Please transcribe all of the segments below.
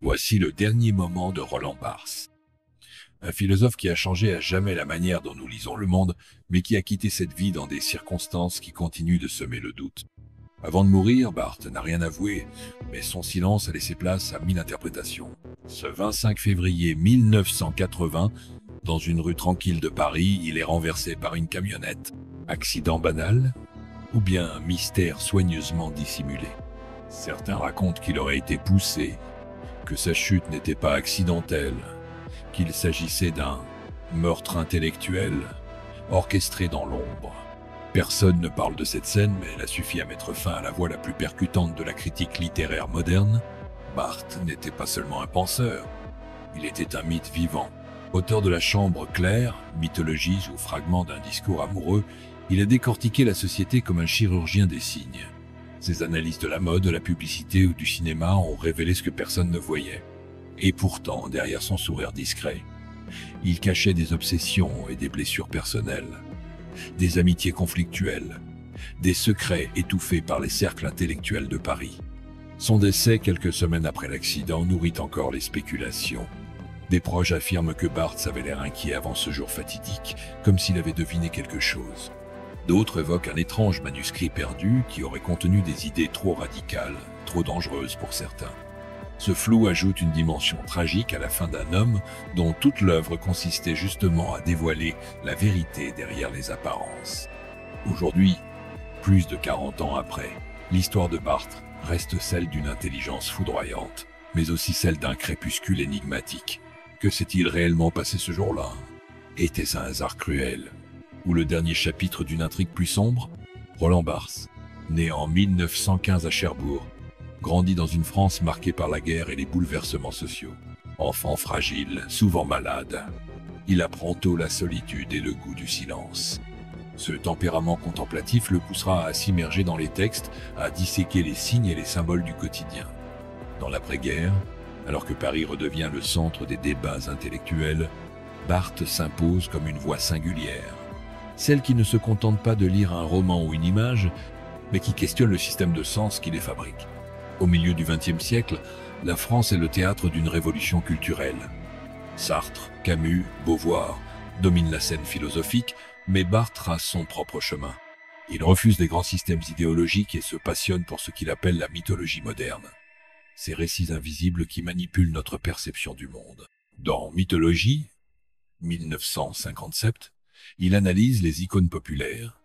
Voici le dernier moment de Roland Barthes. Un philosophe qui a changé à jamais la manière dont nous lisons le monde, mais qui a quitté cette vie dans des circonstances qui continuent de semer le doute. Avant de mourir, Barthes n'a rien avoué, mais son silence a laissé place à 1000 interprétations. Ce 25 février 1980, dans une rue tranquille de Paris, il est renversé par une camionnette. Accident banal ou bien un mystère soigneusement dissimulé? Certains racontent qu'il aurait été poussé, que sa chute n'était pas accidentelle, qu'il s'agissait d'un meurtre intellectuel orchestré dans l'ombre. Personne ne parle de cette scène, mais elle a suffi à mettre fin à la voix la plus percutante de la critique littéraire moderne. Barthes n'était pas seulement un penseur, il était un mythe vivant. Auteur de La Chambre claire, mythologie ou fragment d'un discours amoureux, il a décortiqué la société comme un chirurgien des signes. Ses analyses de la mode, de la publicité ou du cinéma ont révélé ce que personne ne voyait. Et pourtant, derrière son sourire discret, il cachait des obsessions et des blessures personnelles, des amitiés conflictuelles, des secrets étouffés par les cercles intellectuels de Paris. Son décès, quelques semaines après l'accident, nourrit encore les spéculations. Des proches affirment que Barthes avait l'air inquiet avant ce jour fatidique, comme s'il avait deviné quelque chose. D'autres évoquent un étrange manuscrit perdu qui aurait contenu des idées trop radicales, trop dangereuses pour certains. Ce flou ajoute une dimension tragique à la fin d'un homme dont toute l'œuvre consistait justement à dévoiler la vérité derrière les apparences. Aujourd'hui, plus de 40 ans après, l'histoire de Barthes reste celle d'une intelligence foudroyante, mais aussi celle d'un crépuscule énigmatique. Que s'est-il réellement passé ce jour-là? Était-ce un hasard cruel? Ou le dernier chapitre d'une intrigue plus sombre? Roland Barthes, né en 1915 à Cherbourg, grandit dans une France marquée par la guerre et les bouleversements sociaux. Enfant fragile, souvent malade, il apprend tôt la solitude et le goût du silence. Ce tempérament contemplatif le poussera à s'immerger dans les textes, à disséquer les signes et les symboles du quotidien. Dans l'après-guerre, alors que Paris redevient le centre des débats intellectuels, Barthes s'impose comme une voix singulière. Celle qui ne se contente pas de lire un roman ou une image, mais qui questionne le système de sens qui les fabrique. Au milieu du XXe siècle, la France est le théâtre d'une révolution culturelle. Sartre, Camus, Beauvoir dominent la scène philosophique, mais Barthes trace son propre chemin. Il refuse les grands systèmes idéologiques et se passionne pour ce qu'il appelle la mythologie moderne. Ces récits invisibles qui manipulent notre perception du monde. Dans Mythologie, 1957, il analyse les icônes populaires,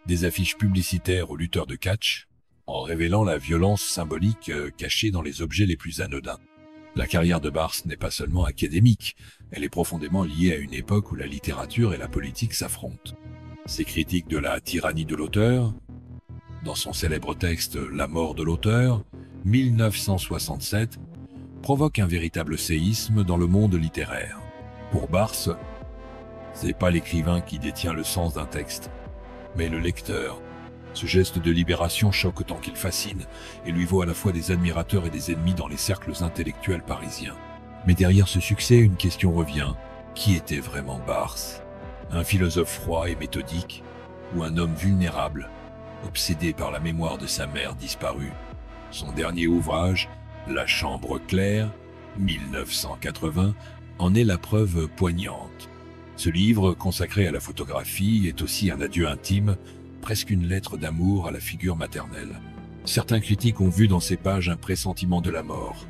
des affiches publicitaires aux lutteurs de catch, en révélant la violence symbolique cachée dans les objets les plus anodins. La carrière de Barthes n'est pas seulement académique, elle est profondément liée à une époque où la littérature et la politique s'affrontent. Ses critiques de la tyrannie de l'auteur, dans son célèbre texte La mort de l'auteur, 1967, provoquent un véritable séisme dans le monde littéraire. Pour Barthes, c'est pas l'écrivain qui détient le sens d'un texte, mais le lecteur. Ce geste de libération choque autant qu'il fascine et lui vaut à la fois des admirateurs et des ennemis dans les cercles intellectuels parisiens. Mais derrière ce succès, une question revient. Qui était vraiment Barthes? Un philosophe froid et méthodique, ou un homme vulnérable, obsédé par la mémoire de sa mère disparue? Son dernier ouvrage, La Chambre claire, 1980, en est la preuve poignante. Ce livre, consacré à la photographie, est aussi un adieu intime, presque une lettre d'amour à la figure maternelle. Certains critiques ont vu dans ces pages un pressentiment de la mort,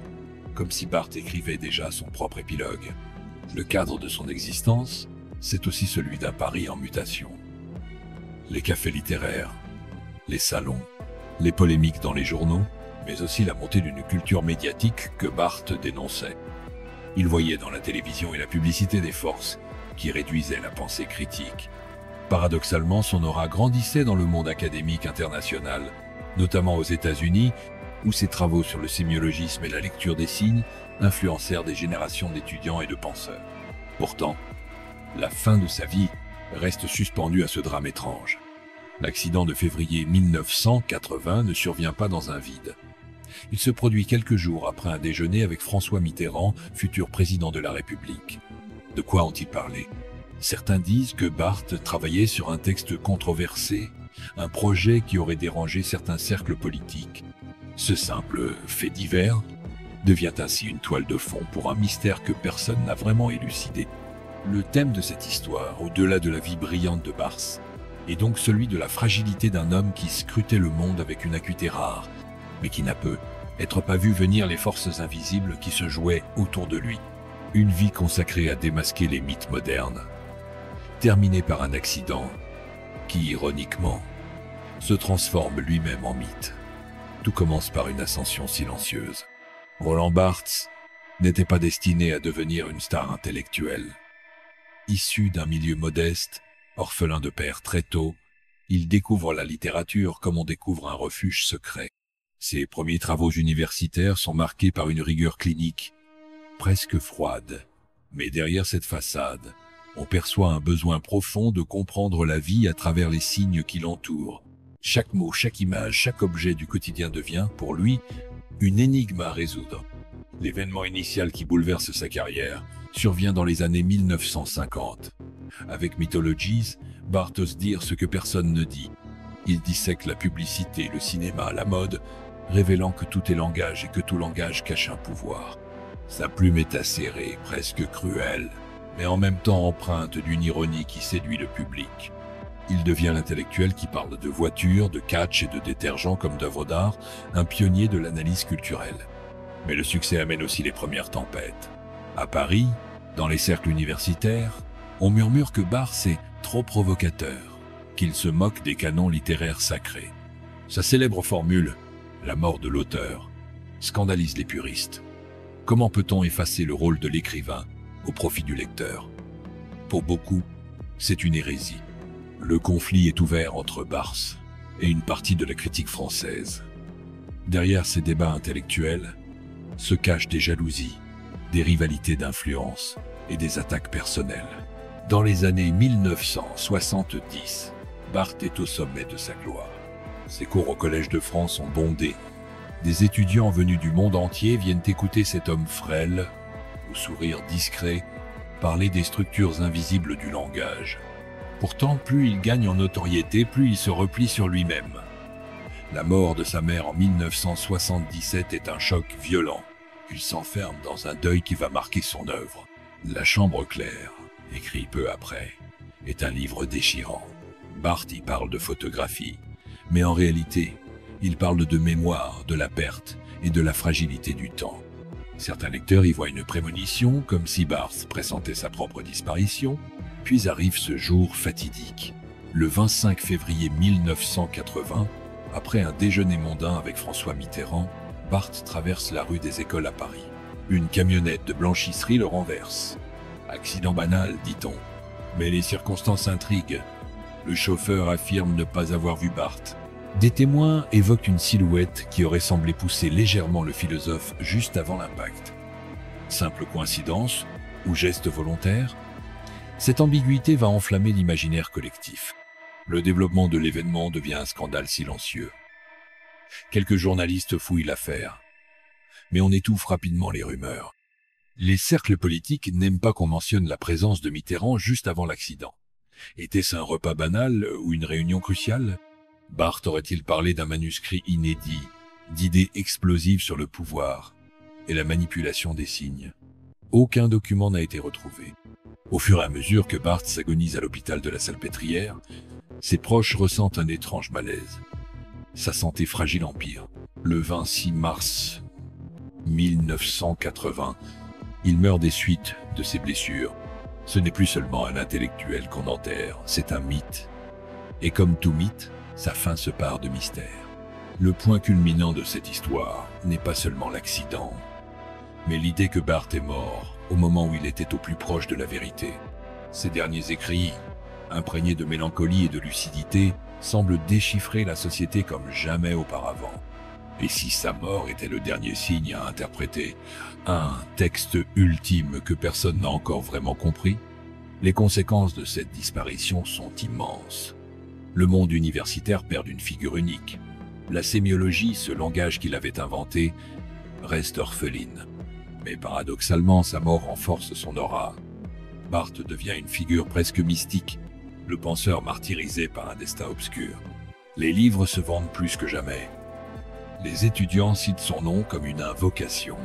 comme si Barthes écrivait déjà son propre épilogue. Le cadre de son existence, c'est aussi celui d'un Paris en mutation. Les cafés littéraires, les salons, les polémiques dans les journaux, mais aussi la montée d'une culture médiatique que Barthes dénonçait. Il voyait dans la télévision et la publicité des forces qui réduisaient la pensée critique. Paradoxalement, son aura grandissait dans le monde académique international, notamment aux États-Unis, où ses travaux sur le sémiologisme et la lecture des signes influencèrent des générations d'étudiants et de penseurs. Pourtant, la fin de sa vie reste suspendue à ce drame étrange. L'accident de février 1980 ne survient pas dans un vide. Il se produit quelques jours après un déjeuner avec François Mitterrand, futur président de la République. De quoi ont-ils parlé? Certains disent que Barthes travaillait sur un texte controversé, un projet qui aurait dérangé certains cercles politiques. Ce simple fait divers devient ainsi une toile de fond pour un mystère que personne n'a vraiment élucidé. Le thème de cette histoire, au-delà de la vie brillante de Barthes, est donc celui de la fragilité d'un homme qui scrutait le monde avec une acuité rare, mais qui n'a pu être pas vu venir les forces invisibles qui se jouaient autour de lui. Une vie consacrée à démasquer les mythes modernes, terminée par un accident qui, ironiquement, se transforme lui-même en mythe. Tout commence par une ascension silencieuse. Roland Barthes n'était pas destiné à devenir une star intellectuelle. Issu d'un milieu modeste, orphelin de père très tôt, il découvre la littérature comme on découvre un refuge secret. Ses premiers travaux universitaires sont marqués par une rigueur clinique, presque froide. Mais derrière cette façade, on perçoit un besoin profond de comprendre la vie à travers les signes qui l'entourent. Chaque mot, chaque image, chaque objet du quotidien devient, pour lui, une énigme à résoudre. L'événement initial qui bouleverse sa carrière survient dans les années 1950. Avec Mythologies, Barthes ose dire ce que personne ne dit. Il dissèque la publicité, le cinéma, la mode, révélant que tout est langage et que tout langage cache un pouvoir. Sa plume est acérée, presque cruelle, mais en même temps empreinte d'une ironie qui séduit le public. Il devient l'intellectuel qui parle de voitures, de catch et de détergents comme d'œuvres d'art, un pionnier de l'analyse culturelle. Mais le succès amène aussi les premières tempêtes. À Paris, dans les cercles universitaires, on murmure que Barthes est trop provocateur, qu'il se moque des canons littéraires sacrés. Sa célèbre formule, la mort de l'auteur, scandalise les puristes. Comment peut-on effacer le rôle de l'écrivain au profit du lecteur? Pour beaucoup, c'est une hérésie. Le conflit est ouvert entre Barthes et une partie de la critique française. Derrière ces débats intellectuels se cachent des jalousies, des rivalités d'influence et des attaques personnelles. Dans les années 1970, Barthes est au sommet de sa gloire. Ses cours au Collège de France sont bondés. Des étudiants venus du monde entier viennent écouter cet homme frêle, au sourire discret, parler des structures invisibles du langage. Pourtant, plus il gagne en notoriété, plus il se replie sur lui-même. La mort de sa mère en 1977 est un choc violent. Il s'enferme dans un deuil qui va marquer son œuvre. La Chambre claire, écrit peu après, est un livre déchirant. Barthes y parle de photographie, mais en réalité, il parle de mémoire, de la perte et de la fragilité du temps. Certains lecteurs y voient une prémonition, comme si Barthes pressentait sa propre disparition. Puis arrive ce jour fatidique. Le 25 février 1980, après un déjeuner mondain avec François Mitterrand, Barthes traverse la rue des Écoles à Paris. Une camionnette de blanchisserie le renverse. Accident banal, dit-on. Mais les circonstances intriguent. Le chauffeur affirme ne pas avoir vu Barthes. Des témoins évoquent une silhouette qui aurait semblé pousser légèrement le philosophe juste avant l'impact. Simple coïncidence ou geste volontaire? Cette ambiguïté va enflammer l'imaginaire collectif. Le développement de l'événement devient un scandale silencieux. Quelques journalistes fouillent l'affaire, mais on étouffe rapidement les rumeurs. Les cercles politiques n'aiment pas qu'on mentionne la présence de Mitterrand juste avant l'accident. Était-ce un repas banal ou une réunion cruciale? Barthes aurait-il parlé d'un manuscrit inédit, d'idées explosives sur le pouvoir et la manipulation des signes? Aucun document n'a été retrouvé. Au fur et à mesure que Barthes s'agonise à l'hôpital de la Salpêtrière, ses proches ressentent un étrange malaise. Sa santé fragile empire. Le 26 mars 1980, il meurt des suites de ses blessures. Ce n'est plus seulement un intellectuel qu'on enterre, c'est un mythe. Et comme tout mythe, sa fin se pare de mystère. Le point culminant de cette histoire n'est pas seulement l'accident, mais l'idée que Barthes est mort au moment où il était au plus proche de la vérité. Ses derniers écrits, imprégnés de mélancolie et de lucidité, semblent déchiffrer la société comme jamais auparavant. Et si sa mort était le dernier signe à interpréter, un texte ultime que personne n'a encore vraiment compris, les conséquences de cette disparition sont immenses. Le monde universitaire perd une figure unique. La sémiologie, ce langage qu'il avait inventé, reste orpheline. Mais paradoxalement, sa mort renforce son aura. Barthes devient une figure presque mystique, le penseur martyrisé par un destin obscur. Les livres se vendent plus que jamais. Les étudiants citent son nom comme une invocation.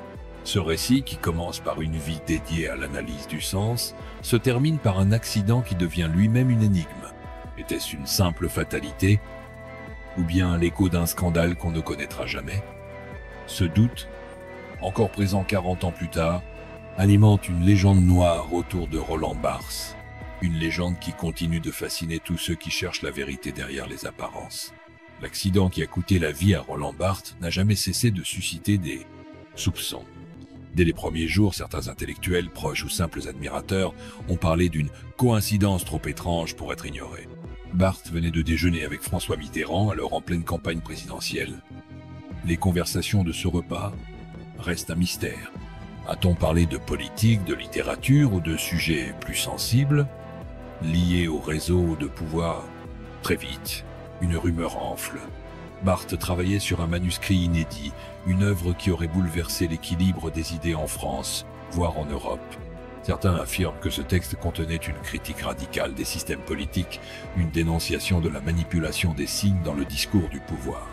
Ce récit, qui commence par une vie dédiée à l'analyse du sens, se termine par un accident qui devient lui-même une énigme. Était-ce une simple fatalité, ou bien l'écho d'un scandale qu'on ne connaîtra jamais? Ce doute, encore présent 40 ans plus tard, alimente une légende noire autour de Roland Barthes. Une légende qui continue de fasciner tous ceux qui cherchent la vérité derrière les apparences. L'accident qui a coûté la vie à Roland Barthes n'a jamais cessé de susciter des soupçons. Dès les premiers jours, certains intellectuels, proches ou simples admirateurs, ont parlé d'une coïncidence trop étrange pour être ignorée. Barthes venait de déjeuner avec François Mitterrand, alors en pleine campagne présidentielle. Les conversations de ce repas restent un mystère. A-t-on parlé de politique, de littérature ou de sujets plus sensibles, liés au réseau de pouvoir? Très vite, une rumeur enfle. Barthes travaillait sur un manuscrit inédit, une œuvre qui aurait bouleversé l'équilibre des idées en France, voire en Europe. Certains affirment que ce texte contenait une critique radicale des systèmes politiques, une dénonciation de la manipulation des signes dans le discours du pouvoir.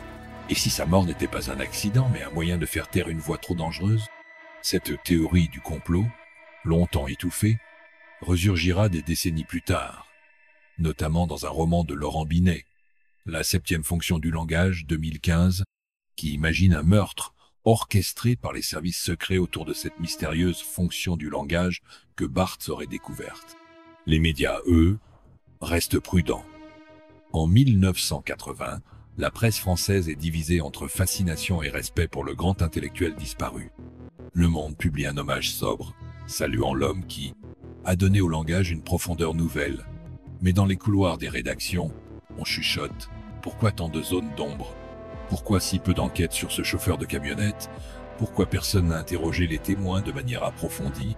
Et si sa mort n'était pas un accident, mais un moyen de faire taire une voix trop dangereuse? Cette théorie du complot, longtemps étouffée, resurgira des décennies plus tard, notamment dans un roman de Laurent Binet, La septième fonction du langage, 2015, qui imagine un meurtre orchestré par les services secrets autour de cette mystérieuse fonction du langage que Barthes aurait découverte. Les médias, eux, restent prudents. En 1980, la presse française est divisée entre fascination et respect pour le grand intellectuel disparu. Le Monde publie un hommage sobre, saluant l'homme qui a donné au langage une profondeur nouvelle. Mais dans les couloirs des rédactions, on chuchote. Pourquoi tant de zones d'ombre? Pourquoi si peu d'enquêtes sur ce chauffeur de camionnette? Pourquoi personne n'a interrogé les témoins de manière approfondie?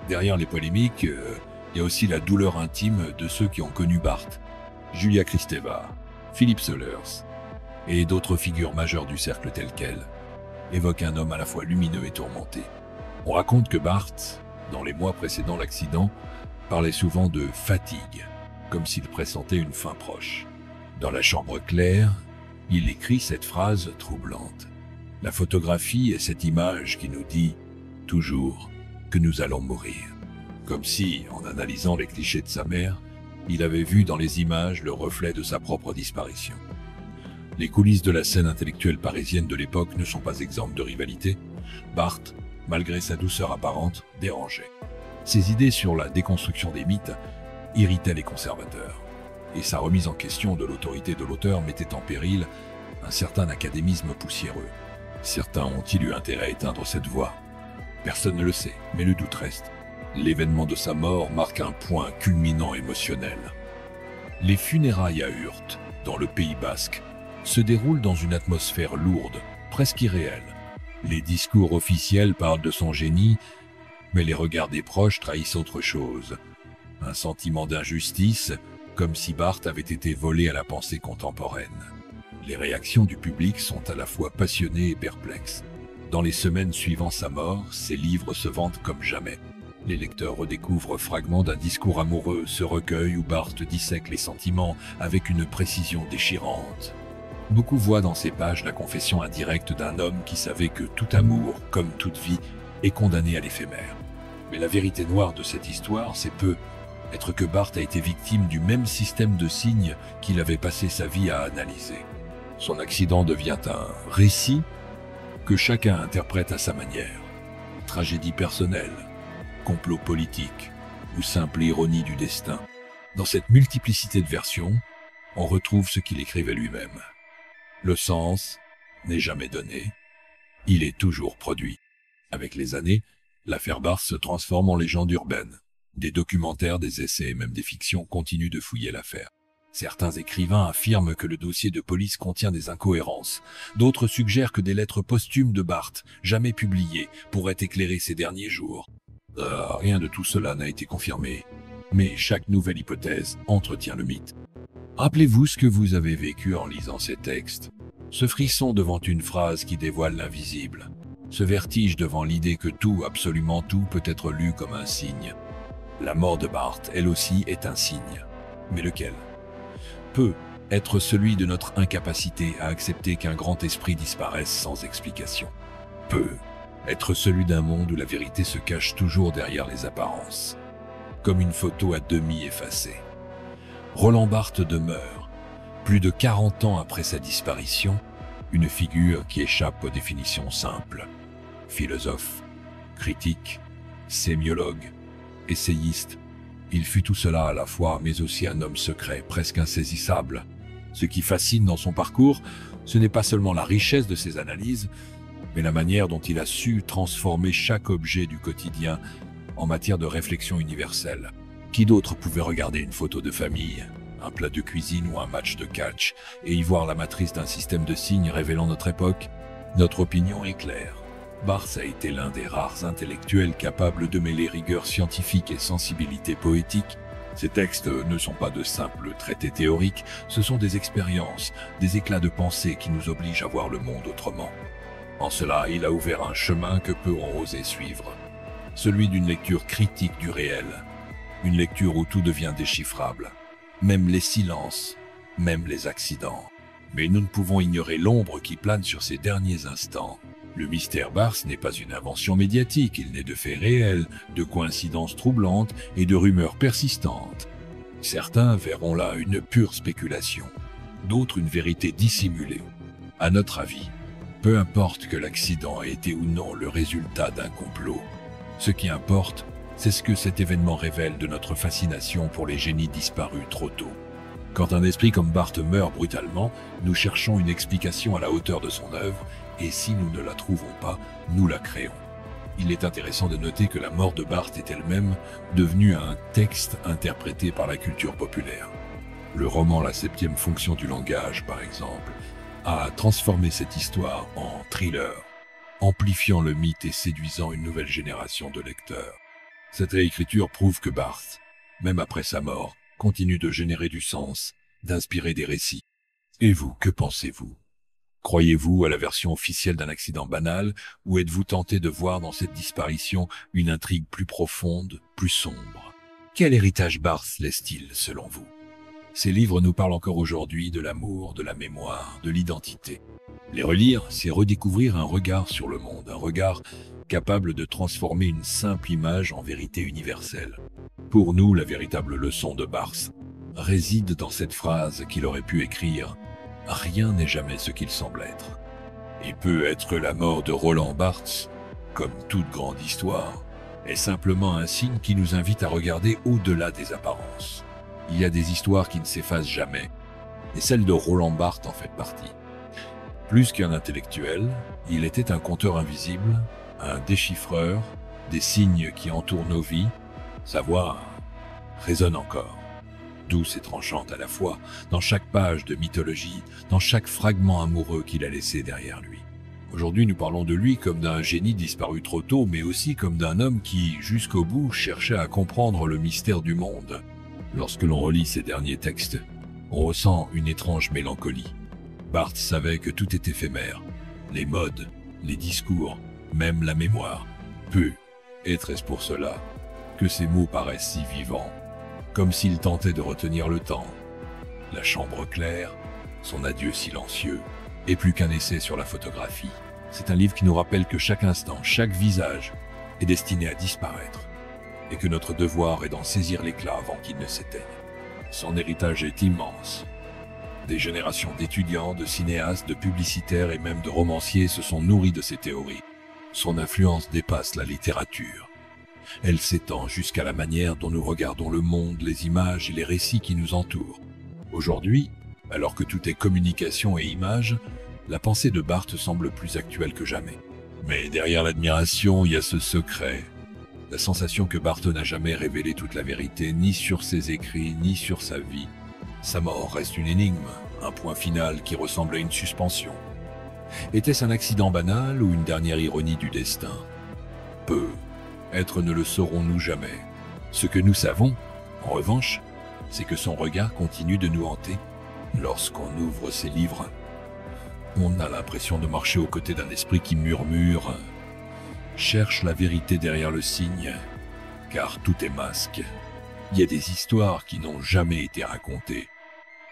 Derrière les polémiques, il y a aussi la douleur intime de ceux qui ont connu Barthes. Julia Kristeva, Philippe Solers et d'autres figures majeures du cercle tel quel évoquent un homme à la fois lumineux et tourmenté. On raconte que Barthes, dans les mois précédant l'accident, parlait souvent de fatigue, comme s'il pressentait une fin proche. Dans La chambre claire, il écrit cette phrase troublante. La photographie est cette image qui nous dit toujours que nous allons mourir. Comme si, en analysant les clichés de sa mère, il avait vu dans les images le reflet de sa propre disparition. Les coulisses de la scène intellectuelle parisienne de l'époque ne sont pas exemptes de rivalité. Barthes, malgré sa douceur apparente, dérangeait. Ses idées sur la déconstruction des mythes irritaient les conservateurs. Et sa remise en question de l'autorité de l'auteur mettait en péril un certain académisme poussiéreux. Certains ont-ils eu intérêt à éteindre cette voix? Personne ne le sait, mais le doute reste. L'événement de sa mort marque un point culminant émotionnel. Les funérailles à Urt, dans le Pays basque, se déroulent dans une atmosphère lourde, presque irréelle. Les discours officiels parlent de son génie, mais les regards des proches trahissent autre chose. Un sentiment d'injustice, comme si Barthes avait été volé à la pensée contemporaine. Les réactions du public sont à la fois passionnées et perplexes. Dans les semaines suivant sa mort, ses livres se vendent comme jamais. Les lecteurs redécouvrent fragments d'un discours amoureux, ce recueil où Barthes dissèque les sentiments avec une précision déchirante. Beaucoup voient dans ces pages la confession indirecte d'un homme qui savait que tout amour, comme toute vie, est condamné à l'éphémère. Mais la vérité noire de cette histoire, c'est peu être que Barthes a été victime du même système de signes qu'il avait passé sa vie à analyser. Son accident devient un récit que chacun interprète à sa manière. Tragédie personnelle, complot politique ou simple ironie du destin. Dans cette multiplicité de versions, on retrouve ce qu'il écrivait lui-même. Le sens n'est jamais donné, il est toujours produit. Avec les années, l'affaire Barthes se transforme en légende urbaine. Des documentaires, des essais et même des fictions continuent de fouiller l'affaire. Certains écrivains affirment que le dossier de police contient des incohérences. D'autres suggèrent que des lettres posthumes de Barthes, jamais publiées, pourraient éclairer ses derniers jours. Rien de tout cela n'a été confirmé, mais chaque nouvelle hypothèse entretient le mythe. Rappelez-vous ce que vous avez vécu en lisant ces textes. Ce frisson devant une phrase qui dévoile l'invisible. Ce vertige devant l'idée que tout, absolument tout, peut être lu comme un signe. La mort de Barthes, elle aussi, est un signe. Mais lequel? Peut être celui de notre incapacité à accepter qu'un grand esprit disparaisse sans explication. Peut être celui d'un monde où la vérité se cache toujours derrière les apparences, comme une photo à demi effacée. Roland Barthes demeure, plus de 40 ans après sa disparition, une figure qui échappe aux définitions simples. Philosophe, critique, sémiologue, essayiste, il fut tout cela à la fois, mais aussi un homme secret, presque insaisissable. Ce qui fascine dans son parcours, ce n'est pas seulement la richesse de ses analyses, mais la manière dont il a su transformer chaque objet du quotidien en matière de réflexion universelle. Qui d'autre pouvait regarder une photo de famille, un plat de cuisine ou un match de catch, et y voir la matrice d'un système de signes révélant notre époque? Notre opinion est claire. Barthes a été l'un des rares intellectuels capables de mêler rigueur scientifique et sensibilité poétique. Ces textes ne sont pas de simples traités théoriques, ce sont des expériences, des éclats de pensée qui nous obligent à voir le monde autrement. En cela, il a ouvert un chemin que peu ont osé suivre, celui d'une lecture critique du réel, une lecture où tout devient déchiffrable, même les silences, même les accidents. Mais nous ne pouvons ignorer l'ombre qui plane sur ces derniers instants. Le mystère Barthes n'est pas une invention médiatique, il naît de faits réels, de coïncidences troublantes et de rumeurs persistantes. Certains verront là une pure spéculation, d'autres une vérité dissimulée. À notre avis, peu importe que l'accident ait été ou non le résultat d'un complot, ce qui importe, c'est ce que cet événement révèle de notre fascination pour les génies disparus trop tôt. Quand un esprit comme Barthes meurt brutalement, nous cherchons une explication à la hauteur de son œuvre, et si nous ne la trouvons pas, nous la créons. Il est intéressant de noter que la mort de Barthes est elle-même devenue un texte interprété par la culture populaire. Le roman La septième fonction du langage, par exemple, a transformé cette histoire en thriller, amplifiant le mythe et séduisant une nouvelle génération de lecteurs. Cette réécriture prouve que Barthes, même après sa mort, continue de générer du sens, d'inspirer des récits. Et vous, que pensez-vous? Croyez-vous à la version officielle d'un accident banal, ou êtes-vous tenté de voir dans cette disparition une intrigue plus profonde, plus sombre? Quel héritage Barthes laisse-t-il, selon vous? Ces livres nous parlent encore aujourd'hui de l'amour, de la mémoire, de l'identité. Les relire, c'est redécouvrir un regard sur le monde, un regard capable de transformer une simple image en vérité universelle. Pour nous, la véritable leçon de Barthes réside dans cette phrase qu'il aurait pu écrire « Rien n'est jamais ce qu'il semble être ». Et peut être la mort de Roland Barthes, comme toute grande histoire, est simplement un signe qui nous invite à regarder au-delà des apparences. Il y a des histoires qui ne s'effacent jamais, et celle de Roland Barthes en fait partie. Plus qu'un intellectuel, il était un conteur invisible, un déchiffreur, des signes qui entourent nos vies. Sa voix résonne encore, douce et tranchante à la fois, dans chaque page de mythologie, dans chaque fragment amoureux qu'il a laissé derrière lui. Aujourd'hui, nous parlons de lui comme d'un génie disparu trop tôt, mais aussi comme d'un homme qui, jusqu'au bout, cherchait à comprendre le mystère du monde. Lorsque l'on relit ses derniers textes, on ressent une étrange mélancolie. Barthes savait que tout est éphémère, les modes, les discours, même la mémoire. Peu, et est-ce pour cela que ces mots paraissent si vivants, comme s'il tentait de retenir le temps. La chambre claire, son adieu silencieux, et plus qu'un essai sur la photographie. C'est un livre qui nous rappelle que chaque instant, chaque visage est destiné à disparaître, et que notre devoir est d'en saisir l'éclat avant qu'il ne s'éteigne. Son héritage est immense. Des générations d'étudiants, de cinéastes, de publicitaires et même de romanciers se sont nourris de ces théories. Son influence dépasse la littérature. Elle s'étend jusqu'à la manière dont nous regardons le monde, les images et les récits qui nous entourent. Aujourd'hui, alors que tout est communication et images, la pensée de Barthes semble plus actuelle que jamais. Mais derrière l'admiration, il y a ce secret. La sensation que Barthes n'a jamais révélé toute la vérité, ni sur ses écrits, ni sur sa vie. Sa mort reste une énigme, un point final qui ressemble à une suspension. Était-ce un accident banal ou une dernière ironie du destin? Peut-être ne le saurons-nous jamais. Ce que nous savons, en revanche, c'est que son regard continue de nous hanter. Lorsqu'on ouvre ses livres, on a l'impression de marcher aux côtés d'un esprit qui murmure, cherche la vérité derrière le signe, car tout est masque. Il y a des histoires qui n'ont jamais été racontées,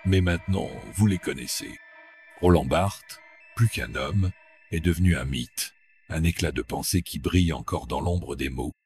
mais maintenant vous les connaissez. Roland Barthes, plus qu'un homme, est devenu un mythe. un éclat de pensée qui brille encore dans l'ombre des mots.